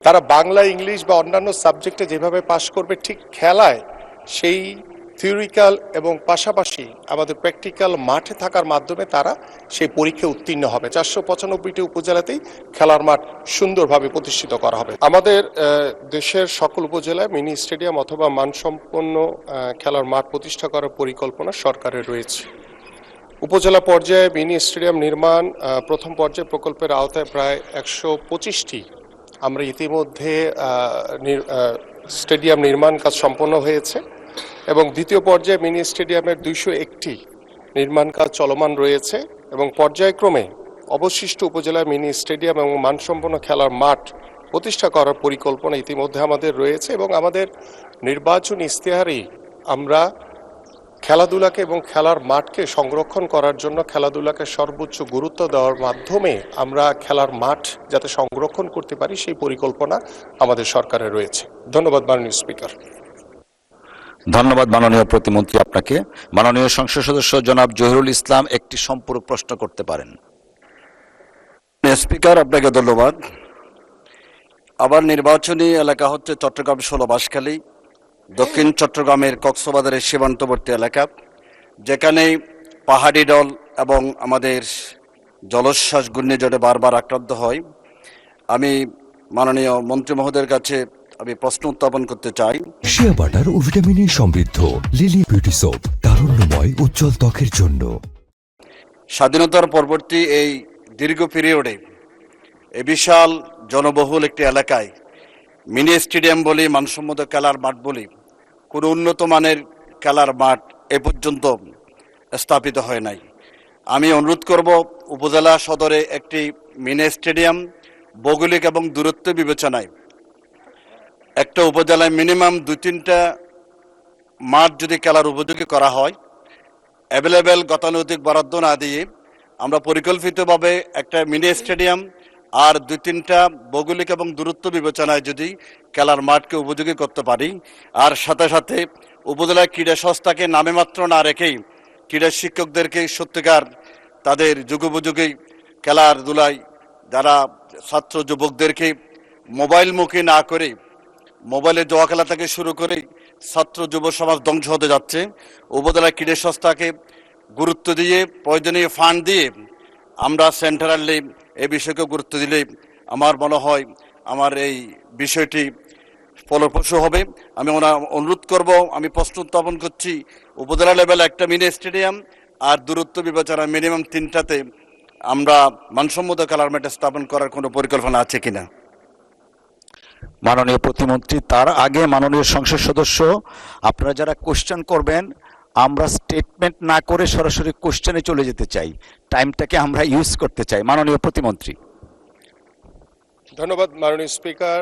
তারা বাংলা, ইংলিশ বা অন্যান্য সাবজেক্টে যেভাবে পাশ করবে, ঠিক খেলায় সেই থিওরিক্যাল এবং পাশাপাশি আমাদের প্র্যাকটিক্যাল মাঠে থাকার মাধ্যমে তারা সেই পরীক্ষায় উত্তীর্ণ হবে। 495টি উপজেলাতেই খেলার মাঠ সুন্দরভাবে প্রতিষ্ঠিত করা হবে। আমাদের দেশের সকল উপজেলায় মিনি স্টেডিয়াম অথবা মানসম্পন্ন খেলার মাঠ প্রতিষ্ঠা করার পরিকল্পনা সরকারের রয়েছে। উপজেলা পর্যায়ে মিনি স্টেডিয়াম নির্মাণ প্রথম পর্যায়ে প্রকল্পের আওতায় প্রায় 125টি আমরা ইতিমধ্যে স্টেডিয়াম নির্মাণ কাজ সম্পন্ন হয়েছে এবং দ্বিতীয় পর্যায়ে মিনি স্টেডিয়ামের 201টি নির্মাণ কাজ চলমান রয়েছে এবং পর্যায়ক্রমে অবশিষ্ট উপজেলায় মিনি স্টেডিয়াম এবং মানসম্পন্ন খেলার মাঠ প্রতিষ্ঠা করার পরিকল্পনা ইতিমধ্যে আমাদের রয়েছে এবং আমাদের নির্বাচন ইশতেহারেই আমরা খেলাধুলাকে এবং খেলার মাঠকে সংরক্ষণ করার জন্য খেলাধুলাকে সর্বোচ্চ গুরুত্ব দেওয়ার মাধ্যমে আমরা খেলার মাঠ যাতে সংরক্ষণ করতে পারি সেই পরিকল্পনা আমাদের সরকারের রয়েছে। ধন্যবাদ মাননীয় স্পিকার। ধন্যবাদ মাননীয় প্রতিমন্ত্রী আপনাকে। মাননীয় সংসদ সদস্য জনাব জহিরুল ইসলাম একটি সম্পূরক প্রশ্ন করতে পারেন। স্পিকার, আপনাকে ধন্যবাদ। আবার নির্বাচনী এলাকা হচ্ছে চট্টগ্রাম 16 বাঁশখালী, দক্ষিণ চট্টগ্রামের কক্সবাজারের সীমান্তবর্তী এলাকা, যেখানে পাহাড়ি ডল এবং আমাদের জলোচ্ছ্বাস ঘূর্ণিঝড়ে বারবার আক্রান্ত হয়। আমি মাননীয় মন্ত্রী মহোদয়ের কাছে আমি প্রশ্ন উত্থাপন করতে চাই। শিয়া বাটার ও ভিটামিনে সমৃদ্ধ লিলি বিউটি সোপ, তারুণ্যময় উজ্জ্বল ত্বকের জন্য। স্বাধীনতার পরবর্তী এই দীর্ঘ পিরিয়ডে এই বিশাল জনবহুল একটি এলাকায় মিনি স্টেডিয়াম বলি, মানসম্মত খেলার মাঠ বলি, কোনো উন্নত মানের খেলার মাঠ এ পর্যন্ত স্থাপিত হয় নাই। আমি অনুরোধ করব উপজেলা সদরে একটি মিনি স্টেডিয়াম ভৌগোলিক এবং দূরত্ব বিবেচনায় একটা উপজেলায় মিনিমাম 2-3টা মাঠ যদি খেলার উপযোগী করা হয়, অ্যাভেলেবেল গতানুগতিক বরাদ্দ না দিয়ে আমরা পরিকল্পিতভাবে একটা মিনি স্টেডিয়াম আর 2-3টা ভৌগোলিক এবং দূরত্ব বিবেচনায় যদি খেলার মাঠকে উপযোগী করতে পারি, আর সাথে সাথে উপজেলা ক্রীড়া সংস্থাকে নামে মাত্র না রেখেই ক্রীড়া শিক্ষকদেরকে সত্যিকার তাদের যুগোপযোগী খেলাধুলায় যারা ছাত্র যুবকদেরকে মোবাইলমুখী না করে, মোবাইলে জুয়া খেলা থেকে শুরু করে ছাত্র যুব সমাজ ধ্বংস হতে যাচ্ছে, উপজেলা ক্রীড়া সংস্থাকে গুরুত্ব দিয়ে প্রয়োজনীয় ফান্ড দিয়ে আমরা সেন্ট্রালি এই বিষয়কে গুরুত্ব দিলে আমার মনে হয় আমার এই বিষয়টি ফলপ্রসূ হবে। আমি অনুরোধ করব, আমি প্রশ্ন উত্থাপন করছি, উপজেলা লেভেলে একটা মিনি স্টেডিয়াম আর দূরত্ব বিবেচনা মিনিমাম 3টাতে আমরা মানসম্মত খেলার মাঠ স্থাপন করার কোনো পরিকল্পনা আছে কিনা। মাননীয় প্রতিমন্ত্রী, তার আগে মাননীয় সংসদ সদস্য আপনারা যারা কোশ্চেন করবেন, আমরা স্টেটমেন্ট না করে সরাসরি কোশ্চেনে চলে যেতে চাই, টাইমটাকে আমরা ইউজ করতে চাই। মাননীয় প্রতিমন্ত্রী। ধন্যবাদ মাননীয় স্পিকার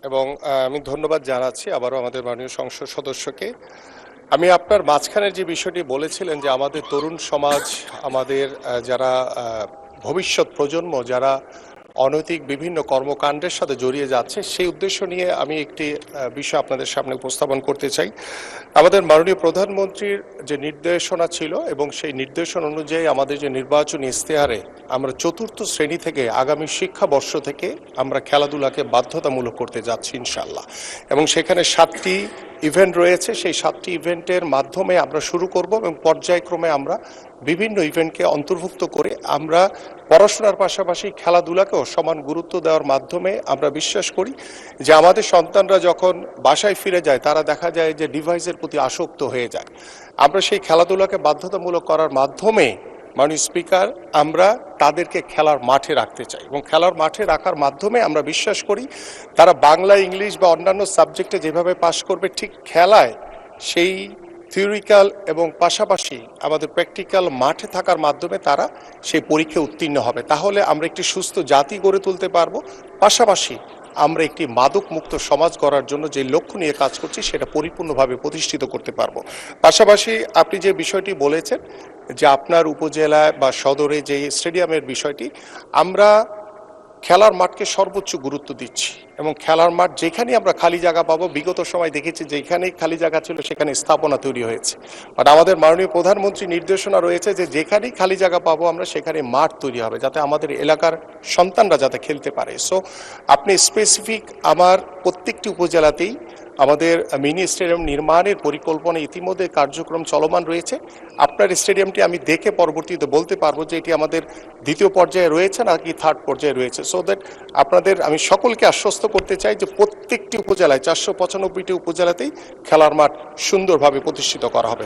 এবং আমি ধন্যবাদ জানাচ্ছি আবারও আমাদের মাননীয় সংসদ সদস্যকে। আমি আপনার মাঝখানের যে বিষয়টি বলেছিলেন যে আমাদের তরুণ সমাজ, আমাদের যারা ভবিষ্যৎ প্রজন্ম যারা অনৈতিক বিভিন্ন কর্মকাণ্ডের সাথে জড়িয়ে যাচ্ছে, সেই উদ্দেশ্য নিয়ে আমি একটি বিষয় আপনাদের সামনে উপস্থাপন করতে চাই। আমাদের মাননীয় প্রধানমন্ত্রীর যে নির্দেশনা ছিল এবং সেই নির্দেশনা অনুযায়ী আমাদের যে নির্বাচনী ইশতেহারে আমরা 4র্থ শ্রেণী থেকে আগামী শিক্ষাবর্ষ থেকে আমরা খেলাধুলাকে বাধ্যতামূলক করতে যাচ্ছি ইনশাল্লাহ, এবং সেখানে 7টি ইভেন্ট রয়েছে। সেই 7টি ইভেন্টের মাধ্যমে আমরা শুরু করব এবং পর্যায়ক্রমে আমরা বিভিন্ন ইভেন্টকে অন্তর্ভুক্ত করে আমরা পড়াশোনার পাশাপাশি খেলাধুলাকেও সমান গুরুত্ব দেওয়ার মাধ্যমে আমরা বিশ্বাস করি যে আমাদের সন্তানরা যখন বাসায় ফিরে যায় তারা দেখা যায় যে ডিভাইসের প্রতি আসক্ত হয়ে যায়। আমরা সেই খেলাধুলাকে বাধ্যতামূলক করার মাধ্যমে মাননীয় স্পিকার আমরা তাদেরকে খেলার মাঠে রাখতে চাই এবং খেলার মাঠে রাখার মাধ্যমে আমরা বিশ্বাস করি তারা বাংলা, ইংলিশ বা অন্যান্য সাবজেক্টে যেভাবে পাশ করবে, ঠিক খেলায় সেই থিওরিক্যাল এবং পাশাপাশি আমাদের প্র্যাকটিক্যাল মাঠে থাকার মাধ্যমে তারা সেই পরীক্ষায় উত্তীর্ণ হবে। তাহলে আমরা একটি সুস্থ জাতি গড়ে তুলতে পারবো, পাশাপাশি আমরা একটি মাদক মুক্ত সমাজ গড়ার জন্য যে লক্ষ্য নিয়ে কাজ করছি সেটা পরিপূর্ণভাবে প্রতিষ্ঠিত করতে পারবো। পাশাপাশি আপনি যে বিষয়টি বলেছেন যে আপনার উপজেলায় বা সদরে যে স্টেডিয়ামের বিষয়টি, আমরা খেলার মাঠকে সর্বোচ্চ গুরুত্ব দিচ্ছি এবং খেলার মাঠ যেখানেই আমরা খালি জায়গা পাবো, বিগত সময় দেখেছি যেখানেই খালি জায়গা ছিল সেখানে স্থাপনা তৈরি হয়েছে, বাট আমাদের মাননীয় প্রধানমন্ত্রী নির্দেশনা রয়েছে যে যেখানেই খালি জায়গা পাবো আমরা সেখানে মাঠ তৈরি হবে যাতে আমাদের এলাকার সন্তানরা যাতে খেলতে পারে। সো আপনি স্পেসিফিক আমার প্রত্যেকটি উপজেলাতেই আমাদের মিনি স্টেডিয়াম নির্মাণের পরিকল্পনা ইতিমধ্যে কার্যক্রম চলমান রয়েছে। আপনার স্টেডিয়ামটি আমি দেখে পরবর্তীতে বলতে পারবো যে এটি আমাদের দ্বিতীয় পর্যায়ে রয়েছে নাকি থার্ড পর্যায়ে রয়েছে, সো দ্যাট আপনাদের আমি সকলকে আশ্বস্ত করতে চাই যে প্রত্যেকটি উপজেলায় 495টি উপজেলাতেই খেলার মাঠ সুন্দরভাবে প্রতিষ্ঠিত করা হবে।